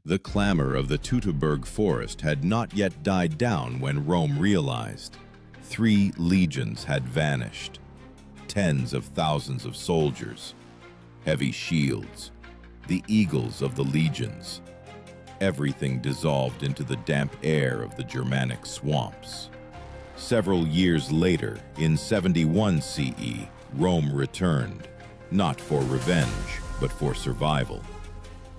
The clamor of the Teutoburg forest had not yet died down when Rome realized 3 legions had vanished. Tens of thousands of soldiers, heavy shields, the eagles of the legions. Everything dissolved into the damp air of the Germanic swamps. Several years later, in 71 CE, Rome returned, not for revenge, but for survival.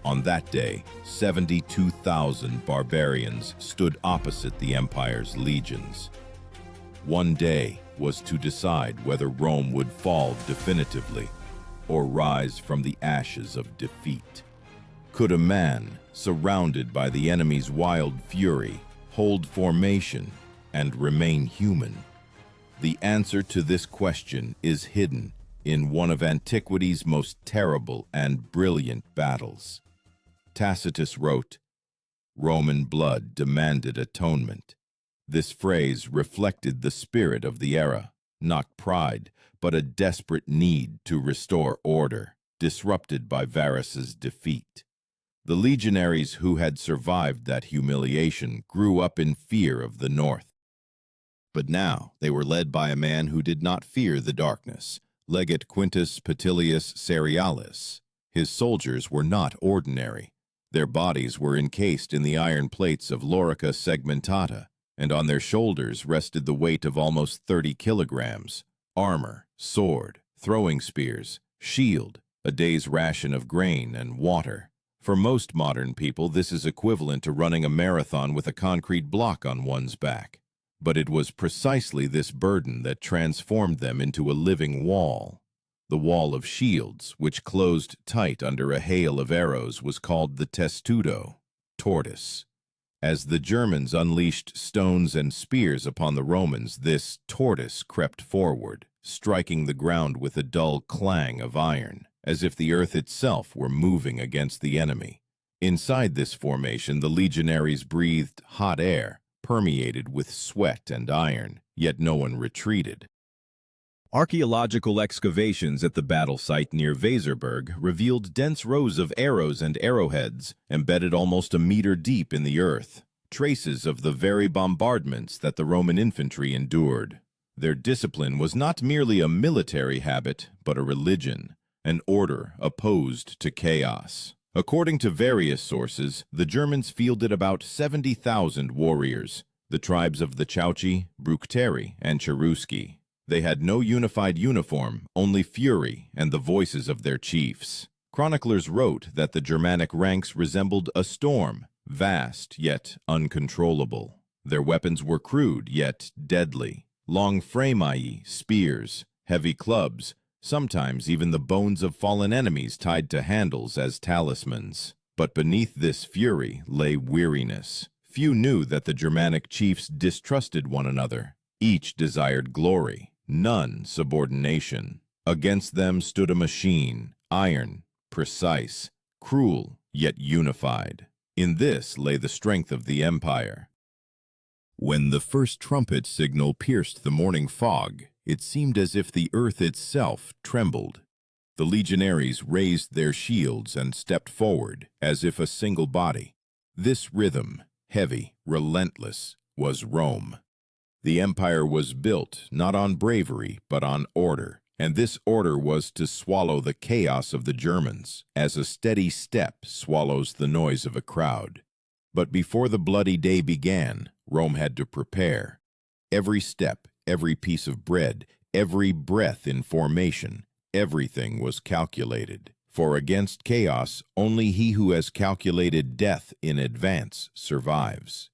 On that day, 72,000 barbarians stood opposite the empire's legions. One day was to decide whether Rome would fall definitively or rise from the ashes of defeat. Could a man, surrounded by the enemy's wild fury, hold formation and remain human? The answer to this question is hidden in one of antiquity's most terrible and brilliant battles. Tacitus wrote, "Roman blood demanded atonement." This phrase reflected the spirit of the era, not pride, but a desperate need to restore order, disrupted by Varus's defeat. The legionaries who had survived that humiliation grew up in fear of the North. But now they were led by a man who did not fear the darkness, Legate Quintus Petilius Cerealis. His soldiers were not ordinary. Their bodies were encased in the iron plates of Lorica segmentata, and on their shoulders rested the weight of almost 30 kilograms, armor, sword, throwing spears, shield, a day's ration of grain and water. For most modern people, this is equivalent to running a marathon with a concrete block on one's back. But it was precisely this burden that transformed them into a living wall. The wall of shields, which closed tight under a hail of arrows, was called the testudo, tortoise. As the Germans unleashed stones and spears upon the Romans, this tortoise crept forward, striking the ground with a dull clang of iron, as if the earth itself were moving against the enemy. Inside this formation, the legionaries breathed hot air, permeated with sweat and iron, yet no one retreated. Archaeological excavations at the battle site near Weserberg revealed dense rows of arrows and arrowheads embedded almost a meter deep in the earth, traces of the very bombardments that the Roman infantry endured. Their discipline was not merely a military habit, but a religion, an order opposed to chaos. According to various sources, the Germans fielded about 70,000 warriors, the tribes of the Chauci, Bructeri, and Cherusci. They had no unified uniform, only fury and the voices of their chiefs. Chroniclers wrote that the Germanic ranks resembled a storm, vast yet uncontrollable. Their weapons were crude yet deadly. Long framei, spears, heavy clubs, sometimes even the bones of fallen enemies tied to handles as talismans. But beneath this fury lay weariness. Few knew that the Germanic chiefs distrusted one another. Each desired glory, none subordination. Against them stood a machine, iron, precise, cruel, yet unified. In this lay the strength of the empire. When the first trumpet signal pierced the morning fog, it seemed as if the earth itself trembled. The legionaries raised their shields and stepped forward, as if a single body. This rhythm, heavy, relentless, was Rome. The empire was built not on bravery, but on order, and this order was to swallow the chaos of the Germans, as a steady step swallows the noise of a crowd. But before the bloody day began, Rome had to prepare. Every step, every piece of bread, every breath in formation, everything was calculated. For against chaos, only he who has calculated death in advance survives.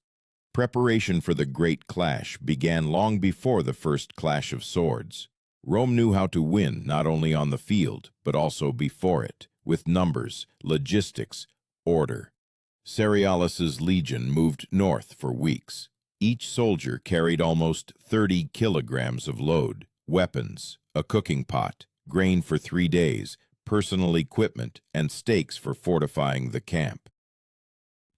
Preparation for the great clash began long before the first clash of swords. Rome knew how to win not only on the field, but also before it, with numbers, logistics, order. Cerealis's legion moved north for weeks. Each soldier carried almost 30 kilograms of load, weapons, a cooking pot, grain for 3 days, personal equipment, and stakes for fortifying the camp.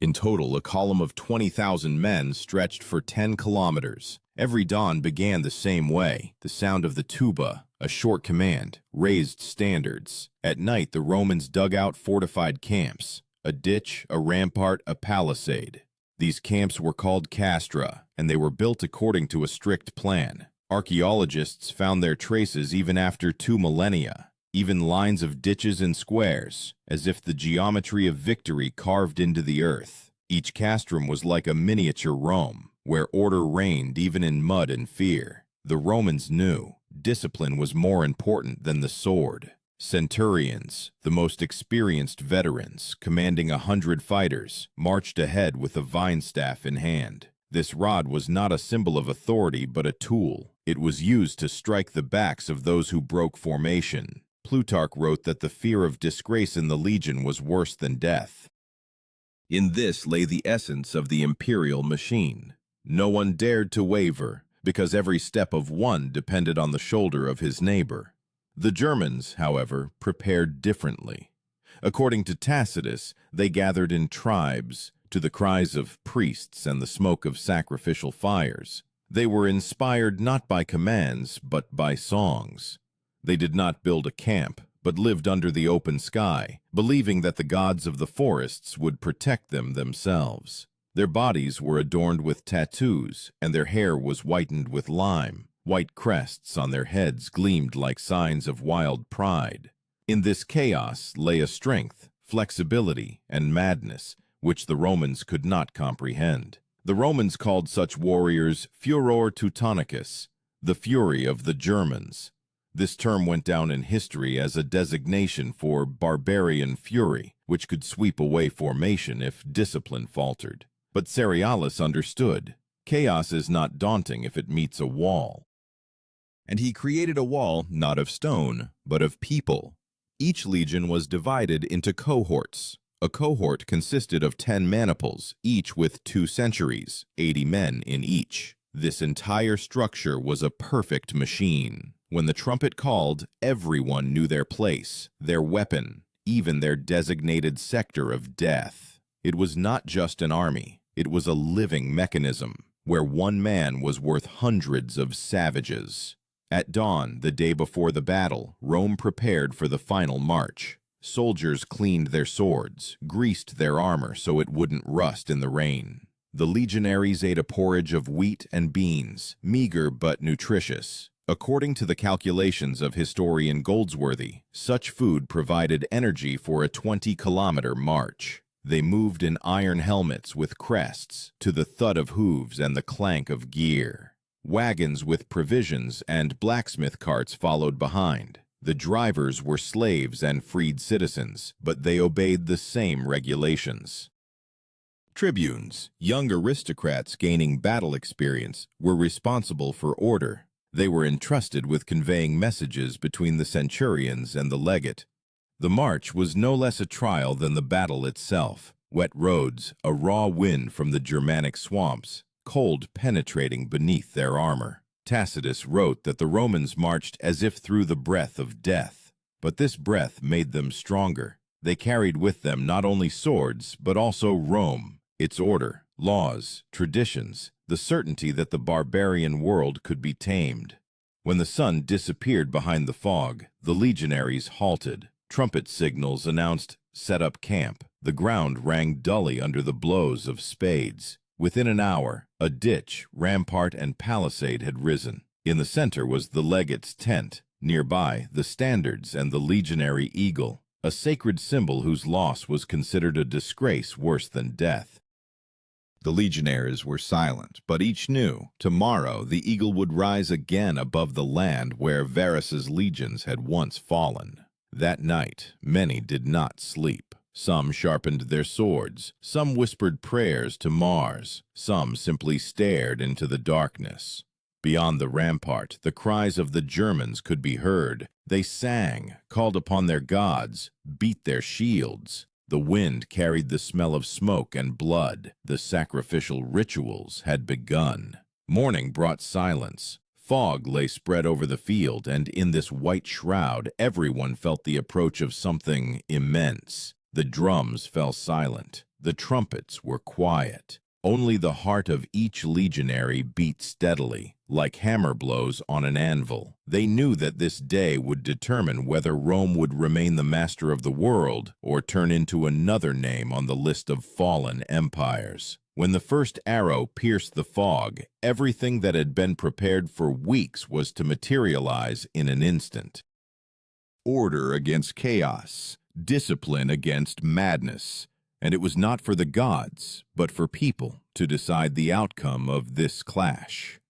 In total, a column of 20,000 men stretched for 10 kilometers. Every dawn began the same way, the sound of the tuba, a short command, raised standards. At night, the Romans dug out fortified camps, a ditch, a rampart, a palisade. These camps were called castra, and they were built according to a strict plan. Archaeologists found their traces even after 2 millennia, even lines of ditches and squares, as if the geometry of victory carved into the earth. Each castrum was like a miniature Rome, where order reigned even in mud and fear. The Romans knew discipline was more important than the sword. Centurions, the most experienced veterans, commanding 100 fighters, marched ahead with a vine staff in hand. This rod was not a symbol of authority but a tool. It was used to strike the backs of those who broke formation. Plutarch wrote that the fear of disgrace in the legion was worse than death. In this lay the essence of the imperial machine. No one dared to waver, because every step of one depended on the shoulder of his neighbor. The Germans, however, prepared differently. According to Tacitus, they gathered in tribes, to the cries of priests and the smoke of sacrificial fires. They were inspired not by commands, but by songs. They did not build a camp, but lived under the open sky, believing that the gods of the forests would protect them themselves. Their bodies were adorned with tattoos, and their hair was whitened with lime. White crests on their heads gleamed like signs of wild pride. In this chaos lay a strength, flexibility, and madness which the Romans could not comprehend. The Romans called such warriors furor Teutonicus, the fury of the Germans. This term went down in history as a designation for barbarian fury, which could sweep away formation if discipline faltered. But Cerealis understood. Chaos is not daunting if it meets a wall. And he created a wall not of stone, but of people. Each legion was divided into cohorts. A cohort consisted of 10 maniples, each with 2 centuries, 80 men in each. This entire structure was a perfect machine. When the trumpet called, everyone knew their place, their weapon, even their designated sector of death. It was not just an army, it was a living mechanism, where one man was worth hundreds of savages. At dawn, the day before the battle, Rome prepared for the final march. Soldiers cleaned their swords, greased their armor so it wouldn't rust in the rain. The legionaries ate a porridge of wheat and beans, meager but nutritious. According to the calculations of historian Goldsworthy, such food provided energy for a 20-kilometer march. They moved in iron helmets with crests, to the thud of hooves and the clank of gear. Wagons with provisions and blacksmith carts followed behind. The drivers were slaves and freed citizens, but they obeyed the same regulations. Tribunes, young aristocrats gaining battle experience, were responsible for order. They were entrusted with conveying messages between the centurions and the legate. The march was no less a trial than the battle itself. Wet roads, a raw wind from the Germanic swamps, cold penetrating beneath their armor. Tacitus wrote that the Romans marched as if through the breath of death. But this breath made them stronger. They carried with them not only swords, but also Rome, its order, laws, traditions, the certainty that the barbarian world could be tamed. When the sun disappeared behind the fog, the legionaries halted. Trumpet signals announced, "Set up camp." The ground rang dully under the blows of spades. Within an hour, a ditch, rampart, and palisade had risen. In the center was the legate's tent. Nearby, the standards and the legionary eagle, a sacred symbol whose loss was considered a disgrace worse than death. The legionaries were silent, but each knew tomorrow the eagle would rise again above the land where Varus's legions had once fallen. That night, many did not sleep. Some sharpened their swords, some whispered prayers to Mars, some simply stared into the darkness. Beyond the rampart, the cries of the Germans could be heard. They sang, called upon their gods, beat their shields. The wind carried the smell of smoke and blood. The sacrificial rituals had begun. Morning brought silence. Fog lay spread over the field, and in this white shroud, everyone felt the approach of something immense. The drums fell silent. The trumpets were quiet. Only the heart of each legionary beat steadily, like hammer blows on an anvil. They knew that this day would determine whether Rome would remain the master of the world or turn into another name on the list of fallen empires. When the first arrow pierced the fog, everything that had been prepared for weeks was to materialize in an instant. Order against chaos, discipline against madness. And it was not for the gods, but for people to decide the outcome of this clash.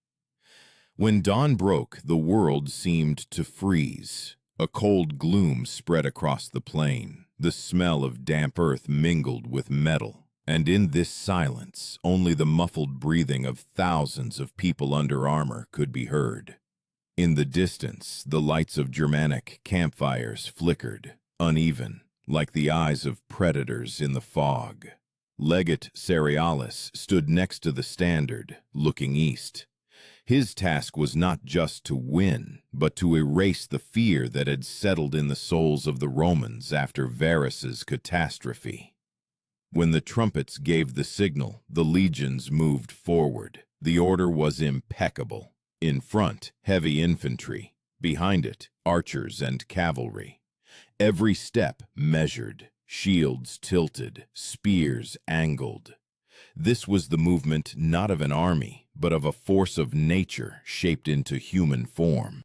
When dawn broke, the world seemed to freeze. A cold gloom spread across the plain. The smell of damp earth mingled with metal. And in this silence, only the muffled breathing of thousands of people under armor could be heard. In the distance, the lights of Germanic campfires flickered, uneven, like the eyes of predators in the fog. Legate Cerealis stood next to the standard, looking east. His task was not just to win, but to erase the fear that had settled in the souls of the Romans after Varus's catastrophe. When the trumpets gave the signal, the legions moved forward. The order was impeccable. In front, heavy infantry. Behind it, archers and cavalry. Every step measured, shields tilted, spears angled. This was the movement not of an army, but of a force of nature shaped into human form.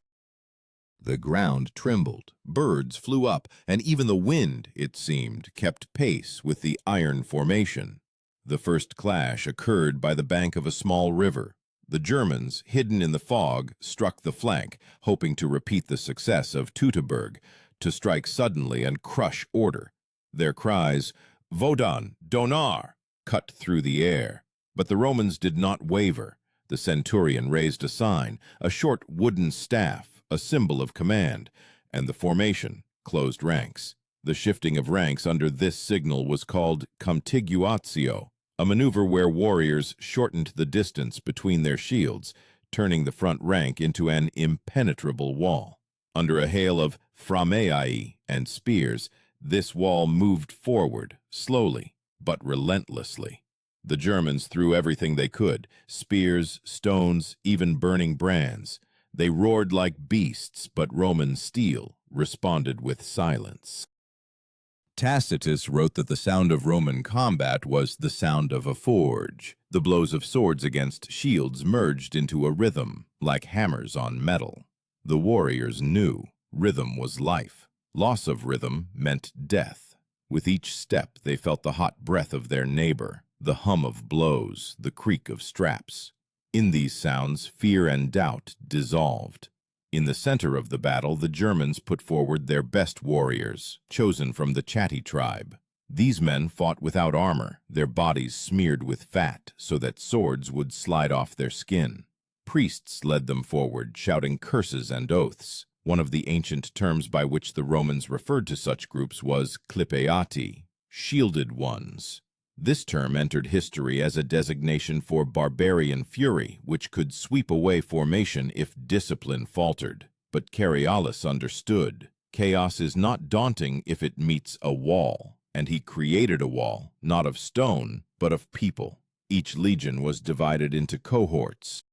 The ground trembled, birds flew up, and even the wind, it seemed, kept pace with the iron formation. The first clash occurred by the bank of a small river. The Germans, hidden in the fog, struck the flank, hoping to repeat the success of Teutoburg, to strike suddenly and crush order. Their cries, "Vodan, Donar," cut through the air. But the Romans did not waver. The centurion raised a sign, a short wooden staff, a symbol of command, and the formation closed ranks. The shifting of ranks under this signal was called contiguatio, a maneuver where warriors shortened the distance between their shields, turning the front rank into an impenetrable wall. Under a hail of phramei and spears, this wall moved forward, slowly, but relentlessly. The Germans threw everything they could, spears, stones, even burning brands. They roared like beasts, but Roman steel responded with silence. Tacitus wrote that the sound of Roman combat was the sound of a forge. The blows of swords against shields merged into a rhythm, like hammers on metal. The warriors knew rhythm was life. Loss of rhythm meant death. With each step, they felt the hot breath of their neighbor, the hum of blows, the creak of straps. In these sounds, fear and doubt dissolved. In the center of the battle, the Germans put forward their best warriors, chosen from the Chatti tribe. These men fought without armor, their bodies smeared with fat so that swords would slide off their skin. Priests led them forward, shouting curses and oaths. One of the ancient terms by which the Romans referred to such groups was clipeati, shielded ones. This term entered history as a designation for barbarian fury, which could sweep away formation if discipline faltered. But Cerealis understood. Chaos is not daunting if it meets a wall, and he created a wall, not of stone, but of people. Each legion was divided into cohorts.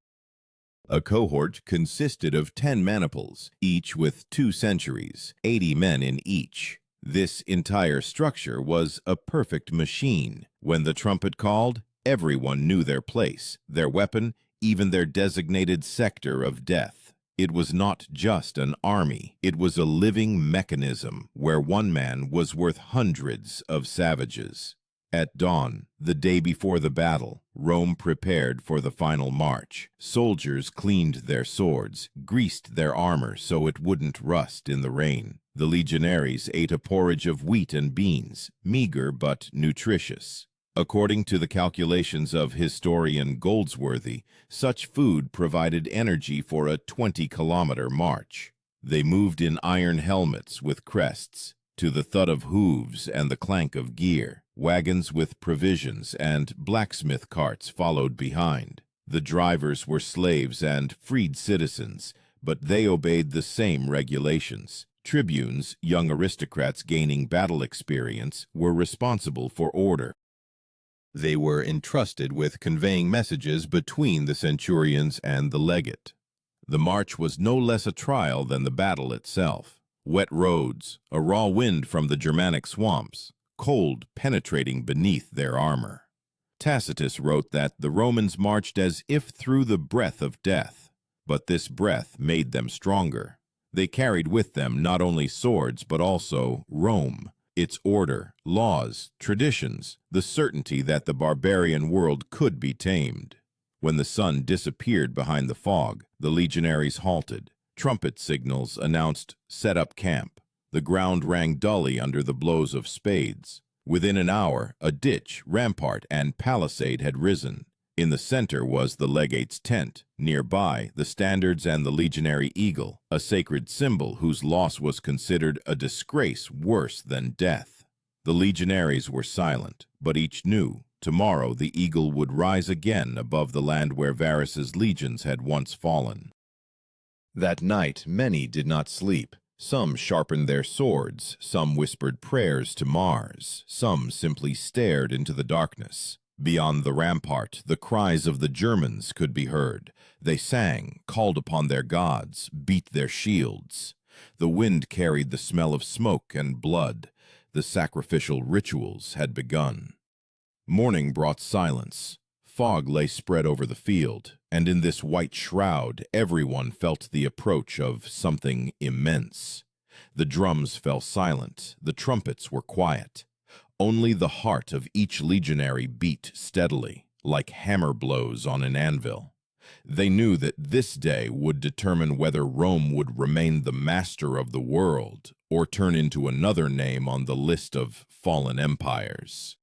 A cohort consisted of 10 maniples, each with 2 centuries, 80 men in each. This entire structure was a perfect machine. When the trumpet called, everyone knew their place, their weapon, even their designated sector of death. It was not just an army. It was a living mechanism where one man was worth hundreds of savages. At dawn, the day before the battle, Rome prepared for the final march. Soldiers cleaned their swords, greased their armor so it wouldn't rust in the rain. The legionaries ate a porridge of wheat and beans, meager but nutritious. According to the calculations of historian Goldsworthy, such food provided energy for a 20-kilometer march. They moved in iron helmets with crests, to the thud of hooves and the clank of gear. Wagons with provisions and blacksmith carts followed behind. The drivers were slaves and freed citizens, but they obeyed the same regulations. Tribunes, young aristocrats gaining battle experience, were responsible for order. They were entrusted with conveying messages between the centurions and the legate. The march was no less a trial than the battle itself. Wet roads, a raw wind from the Germanic swamps, cold penetrating beneath their armor. Tacitus wrote that the Romans marched as if through the breath of death, but this breath made them stronger. They carried with them not only swords but also Rome, its order, laws, traditions, the certainty that the barbarian world could be tamed. When the sun disappeared behind the fog, the legionaries halted. Trumpet signals announced, "Set up camp." The ground rang dully under the blows of spades. Within an hour, a ditch, rampart, and palisade had risen. In the center was the legate's tent. Nearby, the standards and the legionary eagle, a sacred symbol whose loss was considered a disgrace worse than death. The legionaries were silent, but each knew tomorrow the eagle would rise again above the land where Varus's legions had once fallen. That night many did not sleep. Some sharpened their swords, some whispered prayers to Mars, some simply stared into the darkness. Beyond the rampart, the cries of the Germans could be heard. They sang, called upon their gods, beat their shields. The wind carried the smell of smoke and blood. The sacrificial rituals had begun. Morning brought silence. Fog lay spread over the field, and in this white shroud everyone felt the approach of something immense. The drums fell silent, the trumpets were quiet. Only the heart of each legionary beat steadily, like hammer blows on an anvil. They knew that this day would determine whether Rome would remain the master of the world or turn into another name on the list of fallen empires.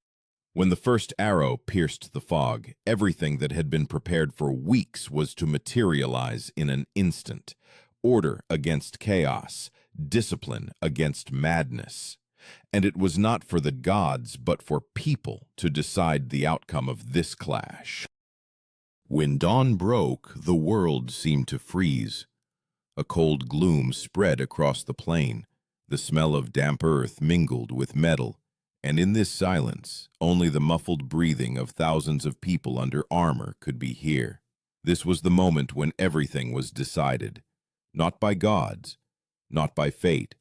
When the first arrow pierced the fog, everything that had been prepared for weeks was to materialize in an instant. Order against chaos, discipline against madness. And it was not for the gods, but for people to decide the outcome of this clash. When dawn broke, the world seemed to freeze. A cold gloom spread across the plain. The smell of damp earth mingled with metal. And in this silence, only the muffled breathing of thousands of people under armor could be heard. This was the moment when everything was decided, not by gods, not by fate,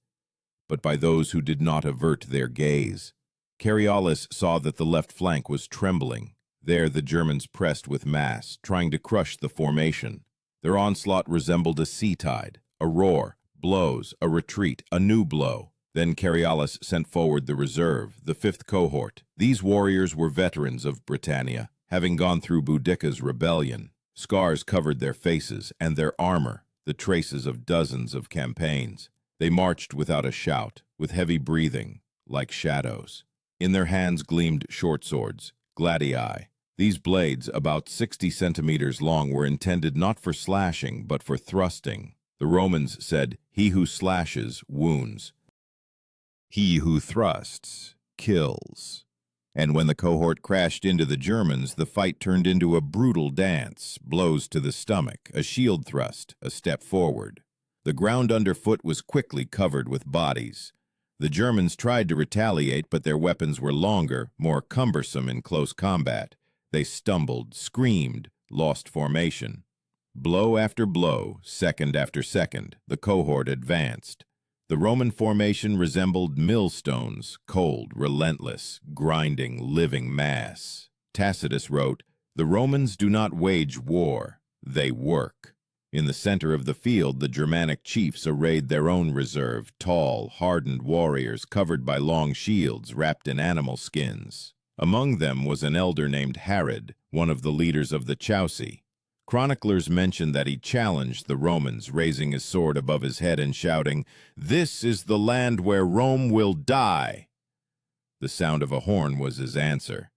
but by those who did not avert their gaze. Cariolus saw that the left flank was trembling. There the Germans pressed with mass, trying to crush the formation. Their onslaught resembled a sea tide, a roar, blows, a retreat, a new blow. Then Cariolus sent forward the reserve, the 5th cohort. These warriors were veterans of Britannia, having gone through Boudicca's rebellion. Scars covered their faces and their armor, the traces of dozens of campaigns. They marched without a shout, with heavy breathing, like shadows. In their hands gleamed short swords, gladii. These blades, about 60 centimeters long, were intended not for slashing, but for thrusting. The Romans said, "He who slashes wounds. He who thrusts kills." And when the cohort crashed into the Germans, the fight turned into a brutal dance, blows to the stomach, a shield thrust, a step forward. The ground underfoot was quickly covered with bodies. The Germans tried to retaliate, but their weapons were longer, more cumbersome in close combat. They stumbled, screamed, lost formation. Blow after blow, second after second, the cohort advanced. The Roman formation resembled millstones, cold, relentless, grinding, living mass. Tacitus wrote, "The Romans do not wage war, they work." In the center of the field, the Germanic chiefs arrayed their own reserve, tall, hardened warriors covered by long shields wrapped in animal skins. Among them was an elder named Herod, one of the leaders of the Chauci. Chroniclers mention that he challenged the Romans, raising his sword above his head and shouting, "This is the land where Rome will die." The sound of a horn was his answer.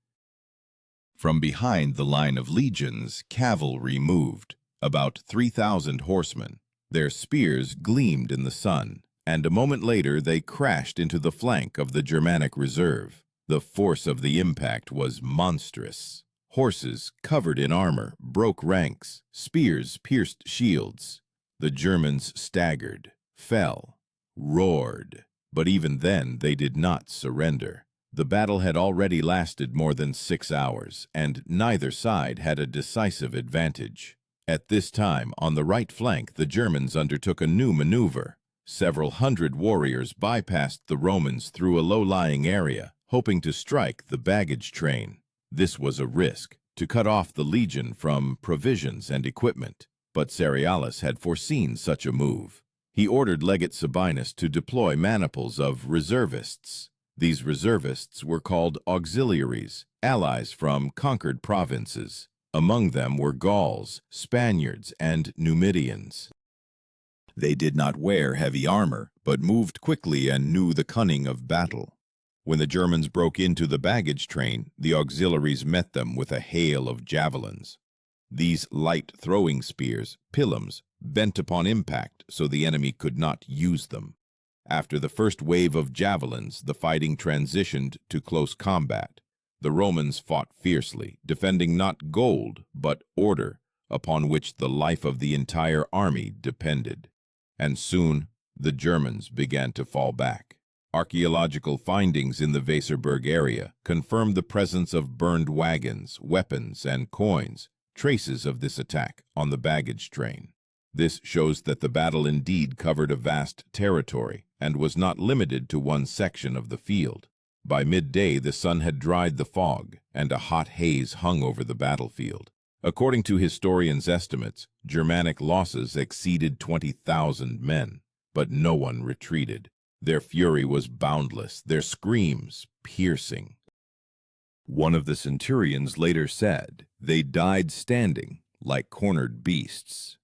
From behind the line of legions, cavalry moved, about 3,000 horsemen. Their spears gleamed in the sun, and a moment later they crashed into the flank of the Germanic reserve. The force of the impact was monstrous. Horses, covered in armor, broke ranks. Spears pierced shields. The Germans staggered, fell, roared. But even then they did not surrender. The battle had already lasted more than 6 hours, and neither side had a decisive advantage. At this time, on the right flank, the Germans undertook a new maneuver. Several hundred warriors bypassed the Romans through a low-lying area, hoping to strike the baggage train. This was a risk, to cut off the legion from provisions and equipment, but Cerealis had foreseen such a move. He ordered Legate Sabinus to deploy maniples of reservists. These reservists were called auxiliaries, allies from conquered provinces. Among them were Gauls, Spaniards, and Numidians. They did not wear heavy armor, but moved quickly and knew the cunning of battle. When the Germans broke into the baggage train, the auxiliaries met them with a hail of javelins. These light throwing spears, pilums, bent upon impact so the enemy could not use them. After the first wave of javelins, the fighting transitioned to close combat. The Romans fought fiercely, defending not gold, but order, upon which the life of the entire army depended. And soon, the Germans began to fall back. Archaeological findings in the Weserberg area confirmed the presence of burned wagons, weapons, and coins, traces of this attack on the baggage train. This shows that the battle indeed covered a vast territory and was not limited to one section of the field. By midday, the sun had dried the fog, and a hot haze hung over the battlefield. According to historians' estimates, Germanic losses exceeded 20,000 men, but no one retreated. Their fury was boundless, their screams piercing. One of the centurions later said, "They died standing, like cornered beasts."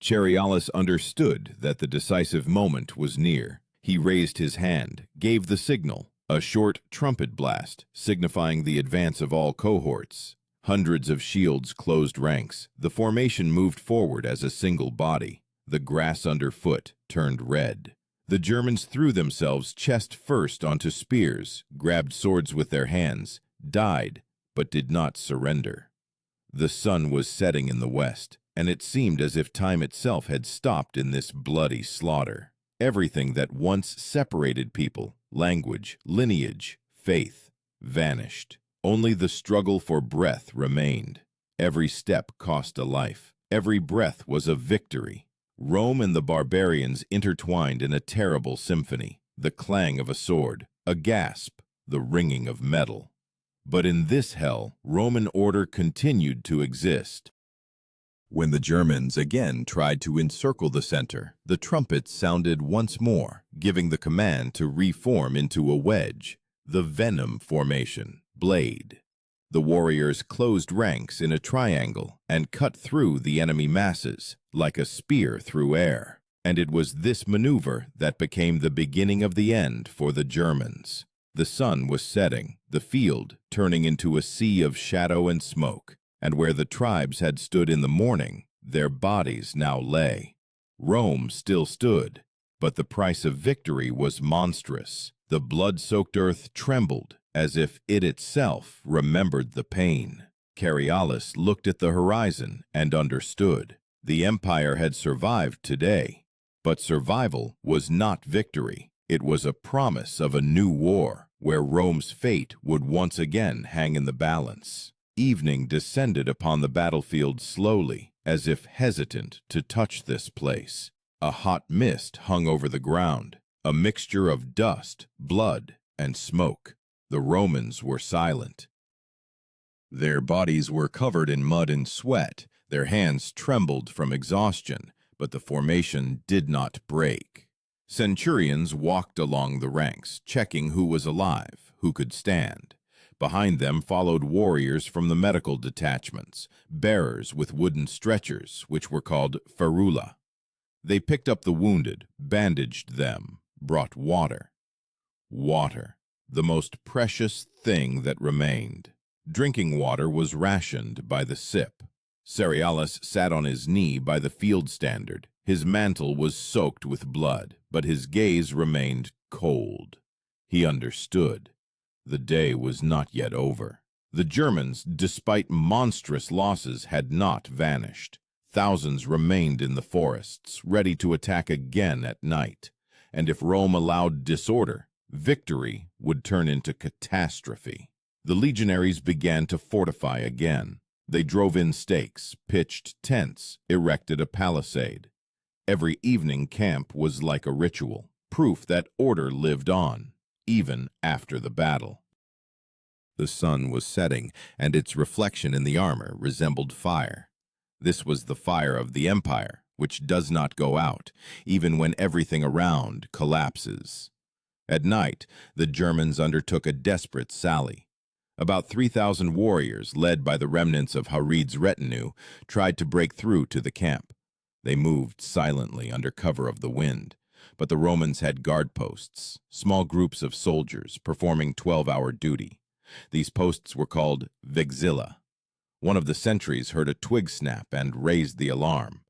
Cerealis understood that the decisive moment was near. He raised his hand, gave the signal, a short trumpet blast, signifying the advance of all cohorts. Hundreds of shields closed ranks. The formation moved forward as a single body. The grass underfoot turned red. The Germans threw themselves chest first onto spears, grabbed swords with their hands, died, but did not surrender. The sun was setting in the west, and it seemed as if time itself had stopped in this bloody slaughter. Everything that once separated people, language, lineage, faith, vanished. Only the struggle for breath remained. Every step cost a life. Every breath was a victory. Rome and the barbarians intertwined in a terrible symphony, the clang of a sword, a gasp, the ringing of metal. But in this hell, Roman order continued to exist. When the Germans again tried to encircle the center, the trumpets sounded once more, giving the command to reform into a wedge, the venom formation, blade. The warriors closed ranks in a triangle and cut through the enemy masses, like a spear through air. And it was this maneuver that became the beginning of the end for the Germans. The sun was setting, the field turning into a sea of shadow and smoke, and where the tribes had stood in the morning, their bodies now lay. Rome still stood, but the price of victory was monstrous. The blood-soaked earth trembled, as if it itself remembered the pain. Cerealis looked at the horizon and understood. The empire had survived today, but survival was not victory. It was a promise of a new war, where Rome's fate would once again hang in the balance. Evening descended upon the battlefield slowly, as if hesitant to touch this place. A hot mist hung over the ground, a mixture of dust, blood, and smoke. The Romans were silent. Their bodies were covered in mud and sweat. Their hands trembled from exhaustion, but the formation did not break. Centurions walked along the ranks, checking who was alive, who could stand. Behind them followed warriors from the medical detachments, bearers with wooden stretchers, which were called ferula. They picked up the wounded, bandaged them, brought water. Water, the most precious thing that remained. Drinking water was rationed by the sip. Cerealis sat on his knee by the field standard. His mantle was soaked with blood, but his gaze remained cold. He understood. The day was not yet over. The Germans, despite monstrous losses, had not vanished. Thousands remained in the forests, ready to attack again at night. And if Rome allowed disorder, victory would turn into catastrophe. The legionaries began to fortify again. They drove in stakes, pitched tents, erected a palisade. Every evening camp was like a ritual, proof that order lived on, even after the battle. The sun was setting, and its reflection in the armor resembled fire. This was the fire of the Empire, which does not go out, even when everything around collapses. At night, the Germans undertook a desperate sally. About 3,000 warriors, led by the remnants of Harid's retinue, tried to break through to the camp. They moved silently under cover of the wind, but the Romans had guard posts, small groups of soldiers performing 12-hour duty. These posts were called vexilla. One of the sentries heard a twig snap and raised the alarm.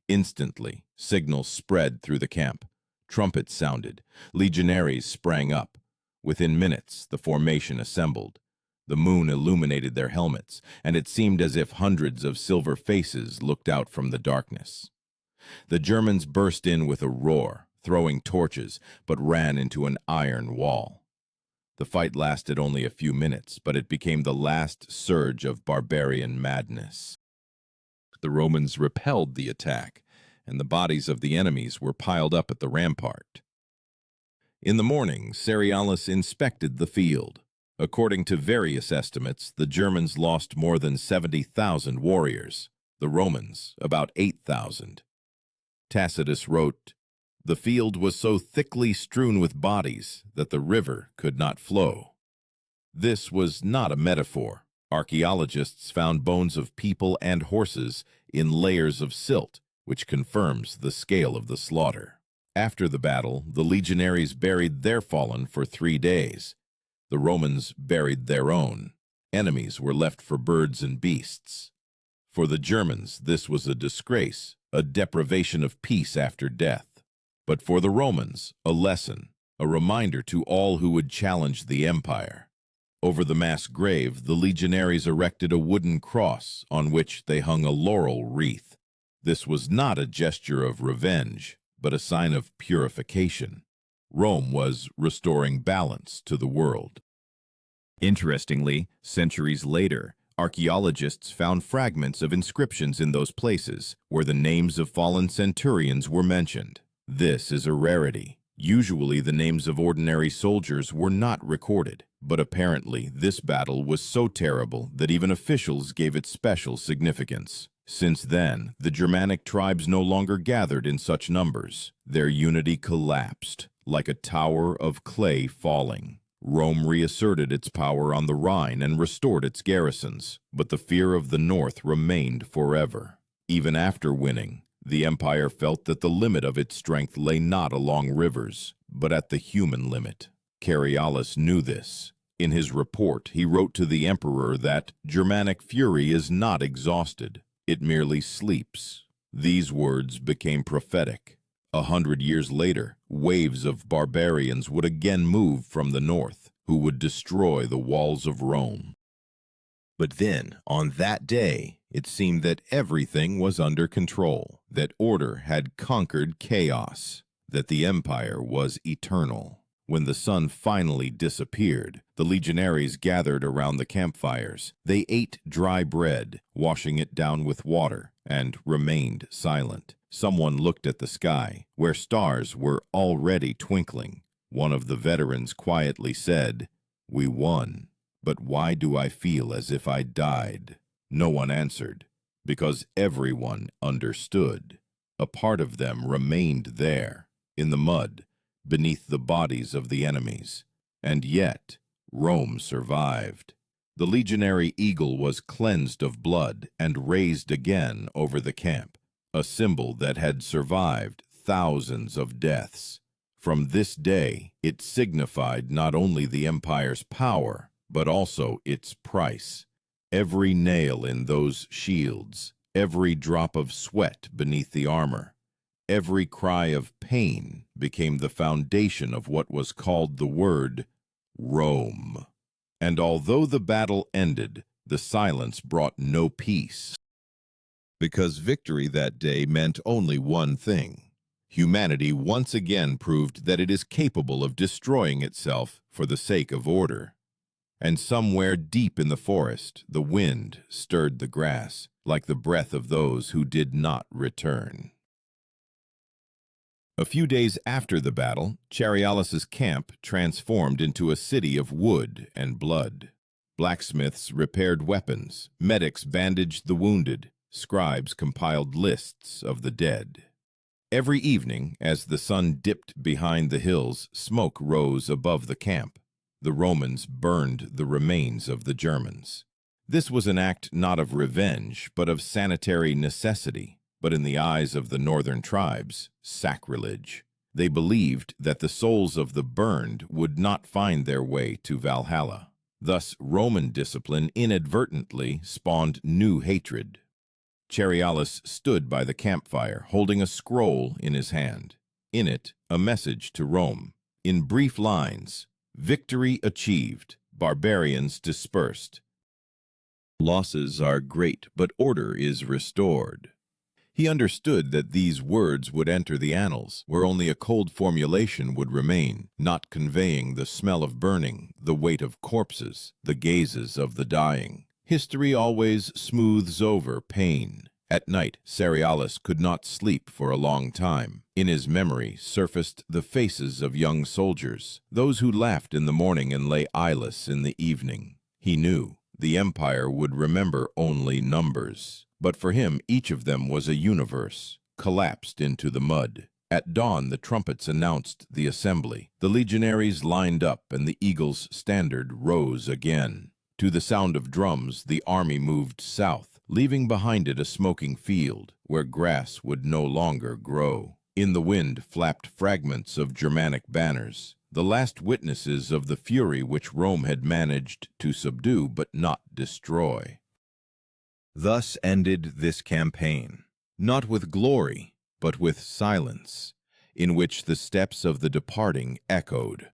Instantly, signals spread through the camp. Trumpets sounded. Legionaries sprang up. Within minutes, the formation assembled. The moon illuminated their helmets, and it seemed as if hundreds of silver faces looked out from the darkness. The Germans burst in with a roar, throwing torches, but ran into an iron wall. The fight lasted only a few minutes, but it became the last surge of barbarian madness. The Romans repelled the attack, and the bodies of the enemies were piled up at the rampart. In the morning, Cerealis inspected the field. According to various estimates, the Germans lost more than 70,000 warriors, the Romans about 8,000. Tacitus wrote, "The field was so thickly strewn with bodies that the river could not flow." This was not a metaphor. Archaeologists found bones of people and horses in layers of silt, which confirms the scale of the slaughter. After the battle, the legionaries buried their fallen for 3 days. The Romans buried their own. Enemies were left for birds and beasts. For the Germans, this was a disgrace, a deprivation of peace after death. But for the Romans, a lesson, a reminder to all who would challenge the empire. Over the mass grave, the legionaries erected a wooden cross on which they hung a laurel wreath. This was not a gesture of revenge, but a sign of purification. Rome was restoring balance to the world. Interestingly, centuries later, archaeologists found fragments of inscriptions in those places where the names of fallen centurions were mentioned. This is a rarity. Usually the names of ordinary soldiers were not recorded, but apparently this battle was so terrible that even officials gave it special significance. Since then, the Germanic tribes no longer gathered in such numbers. Their unity collapsed, like a tower of clay falling. Rome reasserted its power on the Rhine and restored its garrisons, but the fear of the north remained forever. Even after winning, the empire felt that the limit of its strength lay not along rivers, but at the human limit. Cerealis knew this. In his report, he wrote to the emperor that Germanic fury is not exhausted. It merely sleeps. These words became prophetic. 100 years later, waves of barbarians would again move from the north, who would destroy the walls of Rome. But then, on that day, it seemed that everything was under control, that order had conquered chaos, that the empire was eternal. When the sun finally disappeared, the legionaries gathered around the campfires. They ate dry bread, washing it down with water, and remained silent. Someone looked at the sky, where stars were already twinkling. One of the veterans quietly said, "We won, but why do I feel as if I died?" No one answered, because everyone understood. A part of them remained there, in the mud, beneath the bodies of the enemies. And yet, Rome survived. The legionary eagle was cleansed of blood and raised again over the camp, a symbol that had survived thousands of deaths. From this day, it signified not only the empire's power, but also its price. Every nail in those shields, every drop of sweat beneath the armor, every cry of pain became the foundation of what was called the word Rome. And although the battle ended, the silence brought no peace. Because victory that day meant only one thing: Humanity once again proved that it is capable of destroying itself for the sake of order. And somewhere deep in the forest, the wind stirred the grass, like the breath of those who did not return. A few days after the battle, Charialus's camp transformed into a city of wood and blood. Blacksmiths repaired weapons, medics bandaged the wounded, scribes compiled lists of the dead. Every evening, as the sun dipped behind the hills, smoke rose above the camp. The Romans burned the remains of the Germans. This was an act not of revenge, but of sanitary necessity, but in the eyes of the northern tribes, sacrilege. They believed that the souls of the burned would not find their way to Valhalla. Thus, Roman discipline inadvertently spawned new hatred. Charialus stood by the campfire, holding a scroll in his hand. In it, a message to Rome. In brief lines, victory achieved, barbarians dispersed. Losses are great, but order is restored. He understood that these words would enter the annals, where only a cold formulation would remain, not conveying the smell of burning, the weight of corpses, the gazes of the dying. History always smooths over pain. At night, Charialus could not sleep for a long time. In his memory surfaced the faces of young soldiers, those who laughed in the morning and lay eyeless in the evening. He knew the empire would remember only numbers, but for him each of them was a universe, collapsed into the mud. At dawn the trumpets announced the assembly. The legionaries lined up and the eagle's standard rose again. To the sound of drums, the army moved south, leaving behind it a smoking field where grass would no longer grow. In the wind flapped fragments of Germanic banners, the last witnesses of the fury which Rome had managed to subdue but not destroy. Thus ended this campaign, not with glory, but with silence, in which the steps of the departing echoed.